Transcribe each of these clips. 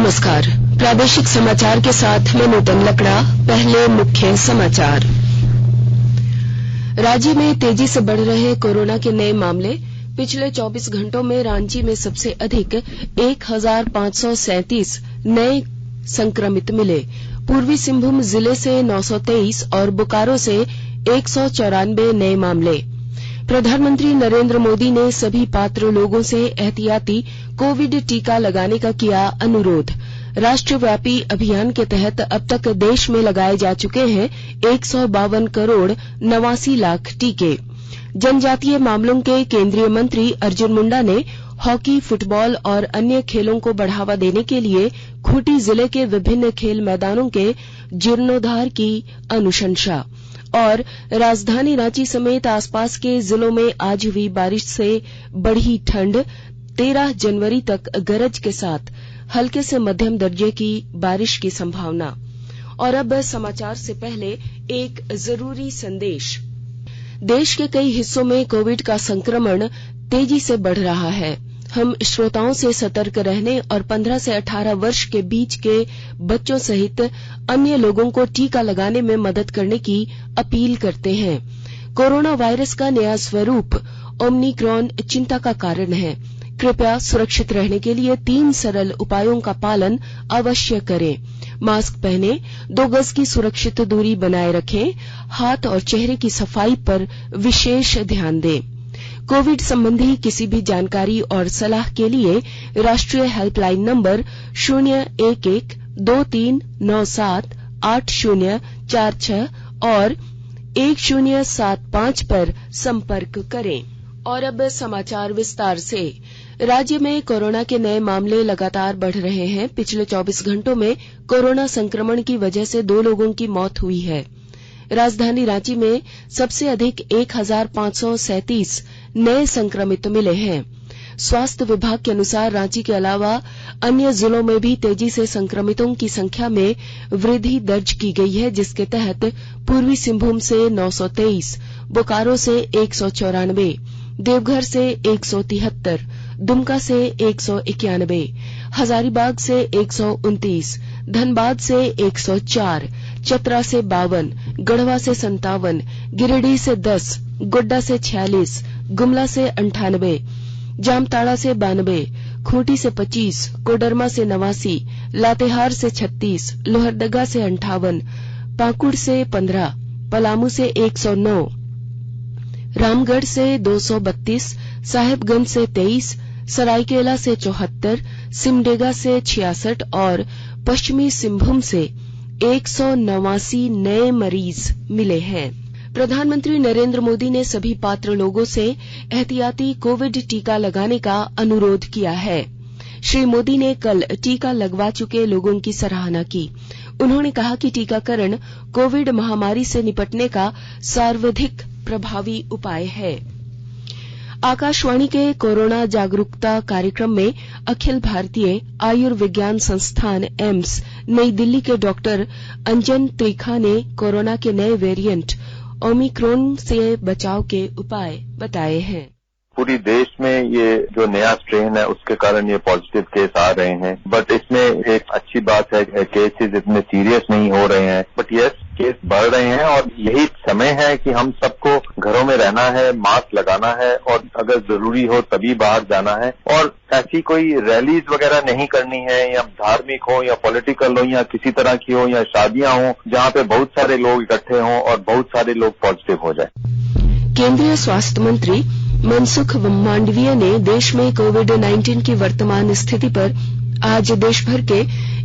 नमस्कार। प्रादेशिक समाचार के साथ मैं नूतन लकड़ा। पहले मुख्य समाचार। राज्य में तेजी से बढ़ रहे कोरोना के नए मामले। पिछले 24 घंटों में रांची में सबसे अधिक 1537 नए संक्रमित मिले। पूर्वी सिंहभूम जिले से 923 और बोकारो से 194 नए मामले। प्रधानमंत्री नरेंद्र मोदी ने सभी पात्र लोगों से एहतियाती कोविड टीका लगाने का किया अनुरोध। राष्ट्रव्यापी अभियान के तहत अब तक देश में लगाए जा चुके हैं 152 करोड़ 89 लाख टीके। जनजातीय मामलों के केंद्रीय मंत्री अर्जुन मुंडा ने हॉकी, फुटबॉल और अन्य खेलों को बढ़ावा देने के लिए खूंटी जिले के विभिन्न खेल मैदानों के जीर्णोद्धार की अनुशंसा। और राजधानी रांची समेत आसपास के जिलों में आज हुई बारिश से बढ़ी ठंड। 13 जनवरी तक गरज के साथ हल्के से मध्यम दर्जे की बारिश की संभावना। और अब समाचार से पहले एक जरूरी संदेश। देश के कई हिस्सों में कोविड का संक्रमण तेजी से बढ़ रहा है। हम श्रोताओं से सतर्क रहने और 15 से 18 वर्ष के बीच के बच्चों सहित अन्य लोगों को टीका लगाने में मदद करने की अपील करते हैं। कोरोना वायरस का नया स्वरूप ओमिक्रॉन चिंता का कारण है। कृपया सुरक्षित रहने के लिए 3 सरल उपायों का पालन अवश्य करें। मास्क पहनें, 2 गज की सुरक्षित दूरी बनाए रखें, हाथ और चेहरे की सफाई पर विशेष ध्यान दें। कोविड संबंधी किसी भी जानकारी और सलाह के लिए राष्ट्रीय हेल्पलाइन नंबर 011-2397-8046 और 1075 पर संपर्क करें। और अब समाचार विस्तार से। राज्य में कोरोना के नए मामले लगातार बढ़ रहे हैं। पिछले 24 घंटों में कोरोना संक्रमण की वजह से 2 लोगों की मौत हुई है। राजधानी रांची में सबसे अधिक 1537 नए संक्रमित मिले हैं। स्वास्थ्य विभाग के अनुसार रांची के अलावा अन्य जिलों में भी तेजी से संक्रमितों की संख्या में वृद्धि दर्ज की गई है, जिसके तहत पूर्वी सिंहभूम से 923, बोकारो से 194, देवघर से 173, दुमका से 191, हजारीबाग से 129, धनबाद से 104, चतरा से 52, गढ़वा से 57, गिरिडीह से 10, गोड्डा से 46, गुमला से 98, जामताड़ा से 92, खूंटी से 25, कोडरमा से 89, लातेहार से 36, लोहरदगा से 58, पाकुड़ से 15, पलामू से 109, रामगढ़ से 232, साहेबगंज से 23, सरायकेला से 74, सिमडेगा से 66 और पश्चिमी सिंहभूम से 189 नए मरीज मिले हैं। प्रधानमंत्री नरेंद्र मोदी ने सभी पात्र लोगों से एहतियाती कोविड टीका लगाने का अनुरोध किया है। श्री मोदी ने कल टीका लगवा चुके लोगों की सराहना की। उन्होंने कहा कि टीकाकरण कोविड महामारी से निपटने का सर्वाधिक प्रभावी उपाय है। आकाशवाणी के कोरोना जागरूकता कार्यक्रम में अखिल भारतीय आयुर्विज्ञान संस्थान एम्स नई दिल्ली के डॉक्टर अंजन त्रिखा ने कोरोना के नए वेरिएंट ओमिक्रॉन से बचाव के उपाय बताए हैं। पूरी देश में ये जो नया स्ट्रेन है उसके कारण ये पॉजिटिव केस आ रहे हैं, बट इसमें एक अच्छी बात है केसेस इतने सीरियस नहीं हो रहे हैं, बट यस केस बढ़ रहे हैं और यही समय है कि हम सबको घरों में रहना है, मास्क लगाना है और अगर जरूरी हो तभी बाहर जाना है। और ऐसी कोई रैलीज वगैरह नहीं करनी है, या धार्मिक हो या पॉलिटिकल हो या किसी तरह की हो या शादियां हो जहां पे बहुत सारे लोग इकट्ठे हों और बहुत सारे लोग पॉजिटिव हो जाए। केंद्रीय स्वास्थ्य मंत्री मनसुख मांडविया ने देश में कोविड-19 की वर्तमान स्थिति पर आज देशभर के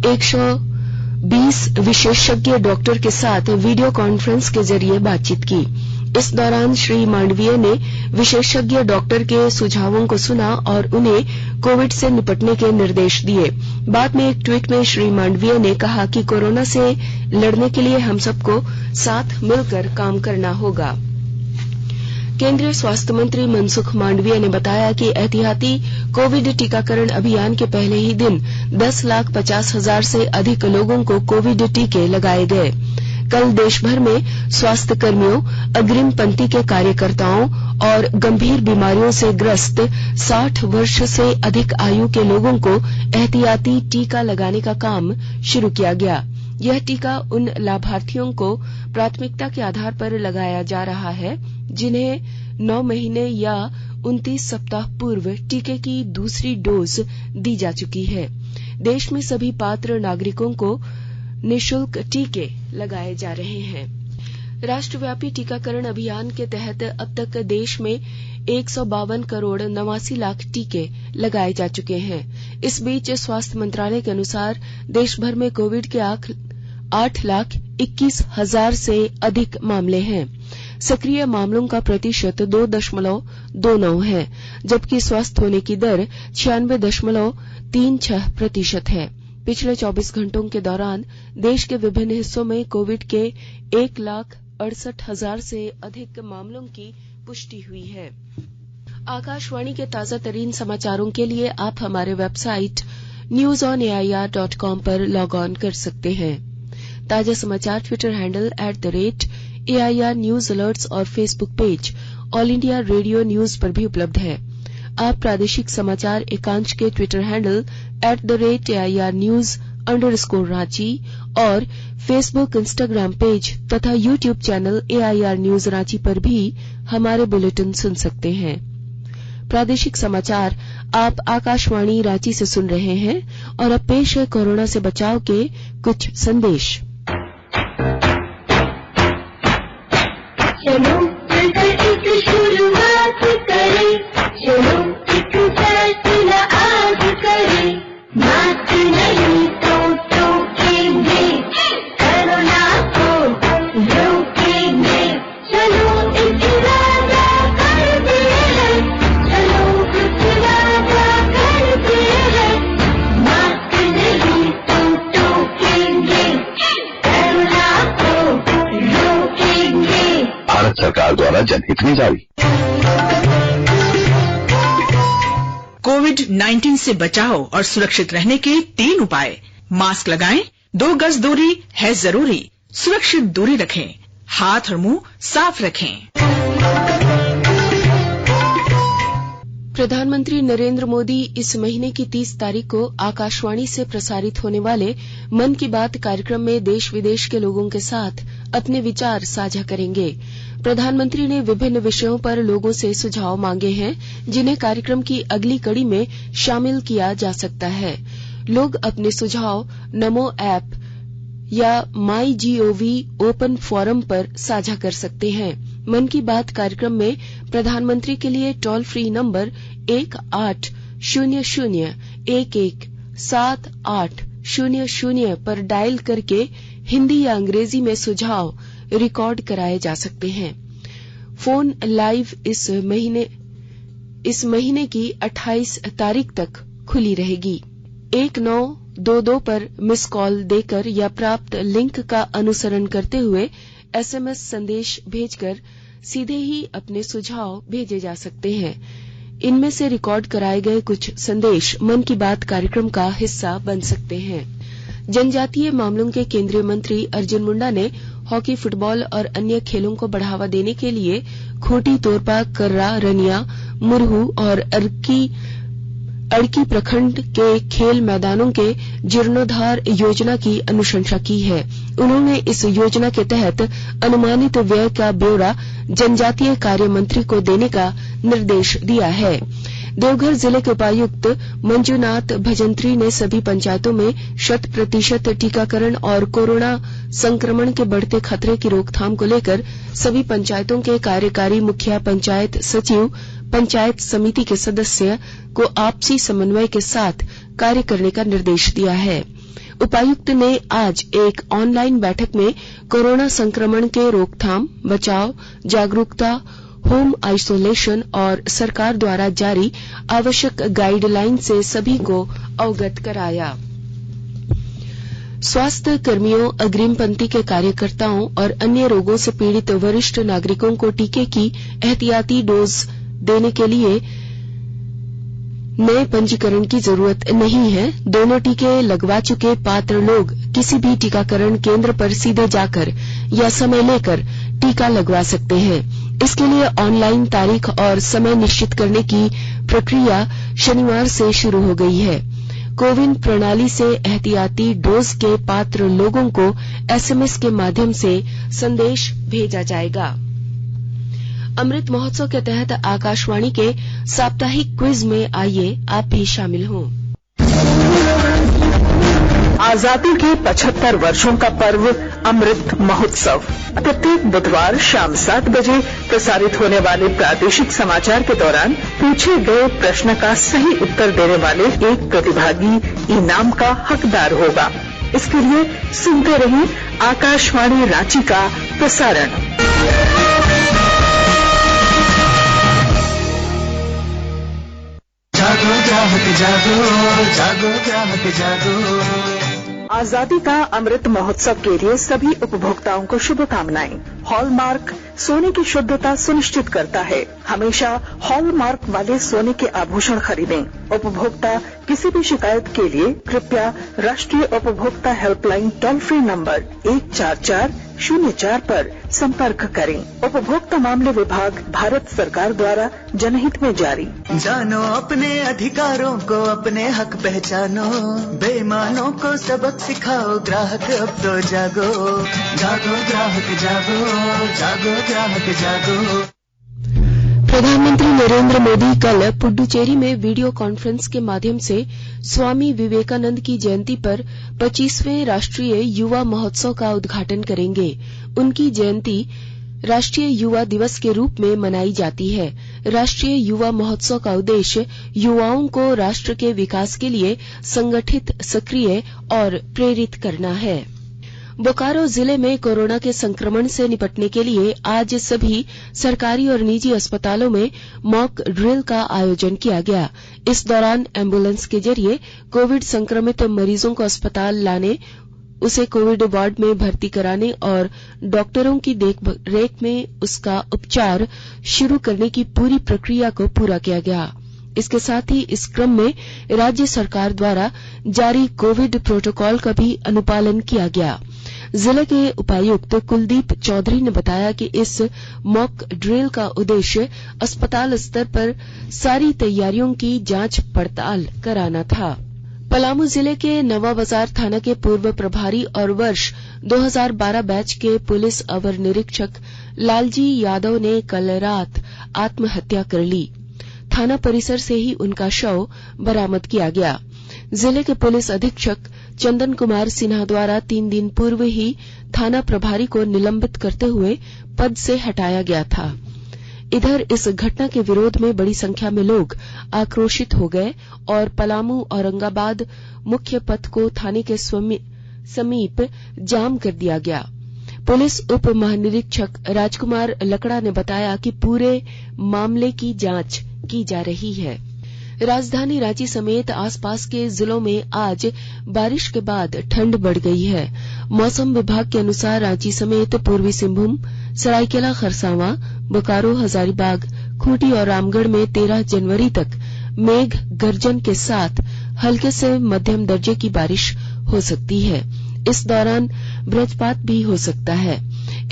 120 विशेषज्ञ डॉक्टर के साथ वीडियो कॉन्फ्रेंस के जरिए बातचीत की। इस दौरान श्री मांडविया ने विशेषज्ञ डॉक्टर के सुझावों को सुना और उन्हें कोविड से निपटने के निर्देश दिए। बाद में एक ट्वीट में श्री मांडविया ने कहा कि कोरोना से लड़ने के लिए हम सबको साथ मिलकर काम करना होगा। केंद्रीय स्वास्थ्य मंत्री मनसुख मांडविया ने बताया कि एहतियाती कोविड टीकाकरण अभियान के पहले ही दिन 10,50,000 से अधिक लोगों को कोविड टीके लगाए गए। कल देश भर में स्वास्थ्य कर्मियों, अग्रिम पंक्ति के कार्यकर्ताओं और गंभीर बीमारियों से ग्रस्त 60 वर्ष से अधिक आयु के लोगों को एहतियाती टीका लगाने का काम शुरू किया गया। यह टीका उन लाभार्थियों को प्राथमिकता के आधार पर लगाया जा रहा है जिन्हें 9 महीने या 29 सप्ताह पूर्व टीके की दूसरी डोज दी जा चुकी है। देश में सभी पात्र नागरिकों को निःशुल्क टीके लगाए जा रहे हैं। राष्ट्रव्यापी टीकाकरण अभियान के तहत अब तक देश में 152 करोड़ 89 लाख टीके लगाए जा चुके हैं। इस बीच स्वास्थ्य मंत्रालय के अनुसार देश भर में कोविड के 8,21,000 से अधिक मामले हैं। सक्रिय मामलों का प्रतिशत 2.29 है, जबकि स्वस्थ होने की दर 96.36% है। पिछले 24 घंटों के दौरान देश के विभिन्न हिस्सों में कोविड के 1,68,000 से अधिक मामलों की पुष्टि हुई है। आकाशवाणी के ताजा तरीन समाचारों के लिए आप हमारे वेबसाइट newsonair.com पर लॉग ऑन कर सकते हैं। ताजा समाचार Twitter handle @AIR news alerts और Facebook page All India Radio News पर भी उपलब्ध है। आप प्रादेशिक समाचार एकांश के ट्विटर हैंडल @AIR News_Ranchi और फेसबुक, इंस्टाग्राम पेज तथा YouTube channel AIR news Ranchi पर भी हमारे बुलेटिन सुन सकते हैं। प्रादेशिक समाचार आप आकाशवाणी रांची से सुन रहे हैं और अब पेश है कोरोना से बचाव के कुछ संदेश। चलो मिलकर एक शुरुआत करें, चलो एक फैसला आज करें, मास्क नहीं तो टोकेंगे, कोरोना को रोकेंगे, चलो एक वादा करते हैं, चलो एक वादा करते हैं, मास्क नहीं तो टोकेंगे, कोरोना को रोकेंगे। भारत सरकार द्वारा जनहित में जारी। कोविड-19 से बचाव और सुरक्षित रहने के 3 उपाय। मास्क लगाएं, 2 गज दूरी है जरूरी, सुरक्षित दूरी रखें, हाथ और मुंह साफ रखें। प्रधानमंत्री नरेंद्र मोदी इस महीने की 30 तारीख को आकाशवाणी से प्रसारित होने वाले मन की बात कार्यक्रम में देश विदेश के लोगों के साथ अपने विचार साझा करेंगे। प्रधानमंत्री ने विभिन्न विषयों पर लोगों से सुझाव मांगे हैं जिन्हें कार्यक्रम की अगली कड़ी में शामिल किया जा सकता है। लोग अपने सुझाव नमो ऐप या MyGov ओपन फोरम पर साझा कर सकते हैं। मन की बात कार्यक्रम में प्रधानमंत्री के लिए टोल फ्री नंबर 1800-117800 पर डायल करके हिंदी या अंग्रेजी में सुझाव रिकॉर्ड कराए जा सकते हैं। फोन लाइव इस महीने की 28 तारीख तक खुली रहेगी। 1922 पर मिस कॉल देकर या प्राप्त लिंक का अनुसरण करते हुए SMS संदेश भेजकर सीधे ही अपने सुझाव भेजे जा सकते हैं। इनमें से रिकॉर्ड कराए गए कुछ संदेश मन की बात कार्यक्रम का हिस्सा बन सकते हैं। जनजातीय मामलों के केंद्रीय मंत्री अर्जुन मुंडा ने हॉकी, फुटबॉल और अन्य खेलों को बढ़ावा देने के लिए खूंटी, तोरपा, कर्रा, रनिया, मुरहू और अड़की प्रखंड के खेल मैदानों के जीर्णोद्धार योजना की अनुशंसा की है। उन्होंने इस योजना के तहत अनुमानित व्यय का ब्यौरा जनजातीय कार्य मंत्री को देने का निर्देश दिया है। देवघर जिले के उपायुक्त मंजूनाथ भजंत्री ने सभी पंचायतों में 100% टीकाकरण और कोरोना संक्रमण के बढ़ते खतरे की रोकथाम को लेकर सभी पंचायतों के कार्यकारी मुखिया, पंचायत सचिव, पंचायत समिति के सदस्य को आपसी समन्वय के साथ कार्य करने का निर्देश दिया है। उपायुक्त ने आज एक ऑनलाइन बैठक में कोरोना संक्रमण के रोकथाम, बचाव, जागरूकता, होम आइसोलेशन और सरकार द्वारा जारी आवश्यक गाइडलाइन से सभी को अवगत कराया। स्वास्थ्य कर्मियों, अग्रिम पंक्ति के कार्यकर्ताओं और अन्य रोगों से पीड़ित वरिष्ठ नागरिकों को टीके की एहतियाती डोज देने के लिए नए पंजीकरण की जरूरत नहीं है। दोनों टीके लगवा चुके पात्र लोग किसी भी टीकाकरण केंद्र पर सीधे जाकर या समय लेकर टीका लगवा सकते हैं। इसके लिए ऑनलाइन तारीख और समय निश्चित करने की प्रक्रिया शनिवार से शुरू हो गई है। कोविन प्रणाली से एहतियाती डोज के पात्र लोगों को एसएमएस के माध्यम से संदेश भेजा जाएगा। अमृत महोत्सव के तहत आकाशवाणी के साप्ताहिक क्विज में आइए आप भी शामिल हों। आजादी के 75 वर्षों का पर्व अमृत महोत्सव प्रत्येक बुधवार शाम 7 बजे प्रसारित होने वाले प्रादेशिक समाचार के दौरान पूछे गए प्रश्न का सही उत्तर देने वाले एक प्रतिभागी इनाम का हकदार होगा। इसके लिए सुनते रहिए आकाशवाणी रांची का प्रसारण। जागो ग्राहक जागो, जागो ग्राहक जागो। आजादी का अमृत महोत्सव के लिए सभी उपभोक्ताओं को शुभकामनाएं। हॉलमार्क सोने की शुद्धता सुनिश्चित करता है। हमेशा हॉलमार्क वाले सोने के आभूषण खरीदें। उपभोक्ता किसी भी शिकायत के लिए कृपया राष्ट्रीय उपभोक्ता हेल्पलाइन टोल फ्री नंबर 14404 पर संपर्क करें। उपभोक्ता मामले विभाग भारत सरकार द्वारा जनहित में जारी। जानो अपने अधिकारों को, अपने हक पहचानो, बेईमानों को सबक सिखाओ, ग्राहक अब तो जागो, जागो ग्राहक जागो, जागो ग्राहक जागो। प्रधानमंत्री नरेंद्र मोदी कल पुडुचेरी में वीडियो कॉन्फ्रेंस के माध्यम से स्वामी विवेकानंद की जयंती पर 25वें राष्ट्रीय युवा महोत्सव का उद्घाटन करेंगे। उनकी जयंती राष्ट्रीय युवा दिवस के रूप में मनाई जाती है। राष्ट्रीय युवा महोत्सव का उद्देश्य युवाओं को राष्ट्र के विकास के लिए संगठित, सक्रिय और प्रेरित करना है। बोकारो जिले में कोरोना के संक्रमण से निपटने के लिए आज सभी सरकारी और निजी अस्पतालों में मॉक ड्रिल का आयोजन किया गया। इस दौरान एम्बुलेंस के जरिए कोविड संक्रमित मरीजों को अस्पताल लाने, उसे कोविड वार्ड में भर्ती कराने और डॉक्टरों की देखरेख में उसका उपचार शुरू करने की पूरी प्रक्रिया को पूरा किया गया। इसके साथ ही इस क्रम में राज्य सरकार द्वारा जारी कोविड प्रोटोकॉल का भी अनुपालन किया गया। जिले के उपायुक्त कुलदीप चौधरी ने बताया कि इस मॉक ड्रिल का उद्देश्य अस्पताल स्तर पर सारी तैयारियों की जांच पड़ताल कराना था। पलामू जिले के नवाबाजार थाना के पूर्व प्रभारी और वर्ष 2012 बैच के पुलिस अवर निरीक्षक लालजी यादव ने कल रात आत्महत्या कर ली। थाना परिसर से ही उनका शव बरामद किया गया। जिले के पुलिस अधीक्षक चंदन कुमार सिन्हा द्वारा 3 दिन पूर्व ही थाना प्रभारी को निलंबित करते हुए पद से हटाया गया था। इधर इस घटना के विरोध में बड़ी संख्या में लोग आक्रोशित हो गए और पलामू औरंगाबाद मुख्य पथ को थाने के समीप जाम कर दिया गया। पुलिस उप महानिरीक्षक राजकुमार लकड़ा ने बताया कि पूरे मामले की जांच की जा रही है। राजधानी रांची समेत आसपास के जिलों में आज बारिश के बाद ठंड बढ़ गई है। मौसम विभाग के अनुसार रांची समेत पूर्वी सिंहभूम, सरायकेला खरसावां, बोकारो, हजारीबाग, खूंटी और रामगढ़ में 13 जनवरी तक मेघ गर्जन के साथ हल्के से मध्यम दर्जे की बारिश हो सकती है। इस दौरान वज्रपात भी हो सकता है।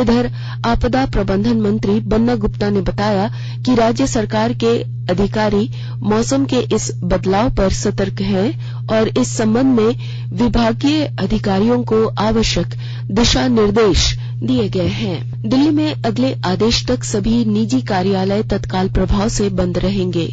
इधर आपदा प्रबंधन मंत्री बन्ना गुप्ता ने बताया कि राज्य सरकार के अधिकारी मौसम के इस बदलाव पर सतर्क हैं और इस संबंध में विभागीय अधिकारियों को आवश्यक दिशा निर्देश दिए गए हैं। दिल्ली में अगले आदेश तक सभी निजी कार्यालय तत्काल प्रभाव से बंद रहेंगे।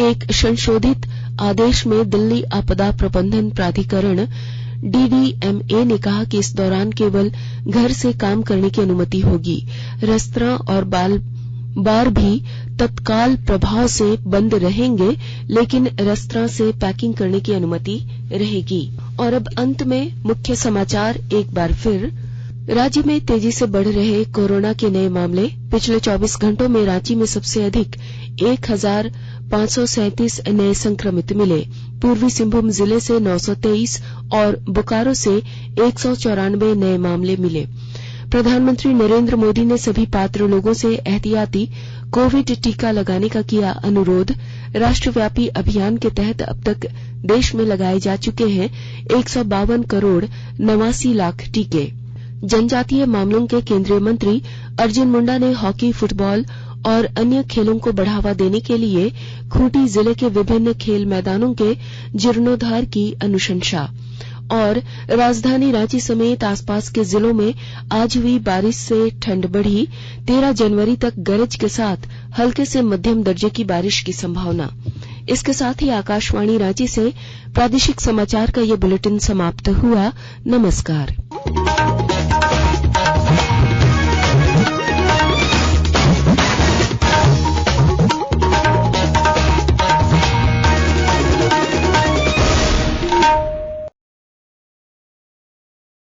एक संशोधित आदेश में दिल्ली आपदा प्रबंधन प्राधिकरण DDMA ने कहा कि इस दौरान केवल घर से काम करने की अनुमति होगी। रेस्तरां और बार भी तत्काल प्रभाव से बंद रहेंगे, लेकिन रेस्तरां से पैकिंग करने की अनुमति रहेगी। और अब अंत में मुख्य समाचार एक बार फिर। राज्य में तेजी से बढ़ रहे कोरोना के नए मामले। पिछले 24 घंटों में रांची में सबसे अधिक 1537 नए संक्रमित मिले। पूर्वी सिंहभूम जिले से 923 और बोकारो से 194 नए मामले मिले। प्रधानमंत्री नरेंद्र मोदी ने सभी पात्र लोगों से एहतियाती कोविड टीका लगाने का किया अनुरोध। राष्ट्रव्यापी अभियान के तहत अब तक देश में लगाए जा चुके हैं 152 करोड़ 89 लाख टीके। जनजातीय मामलों के केंद्रीय मंत्री अर्जुन मुंडा ने हॉकी, फुटबॉल और अन्य खेलों को बढ़ावा देने के लिए खूंटी जिले के विभिन्न खेल मैदानों के जीर्णोद्धार की अनुशंसा। और राजधानी रांची समेत आसपास के जिलों में आज हुई बारिश से ठंड बढ़ी। 13 जनवरी तक गरज के साथ हल्के से मध्यम दर्जे की बारिश की संभावना। इसके साथ ही आकाशवाणी रांची से प्रादेशिक समाचार का ये बुलेटिन समाप्त हुआ। नमस्कार।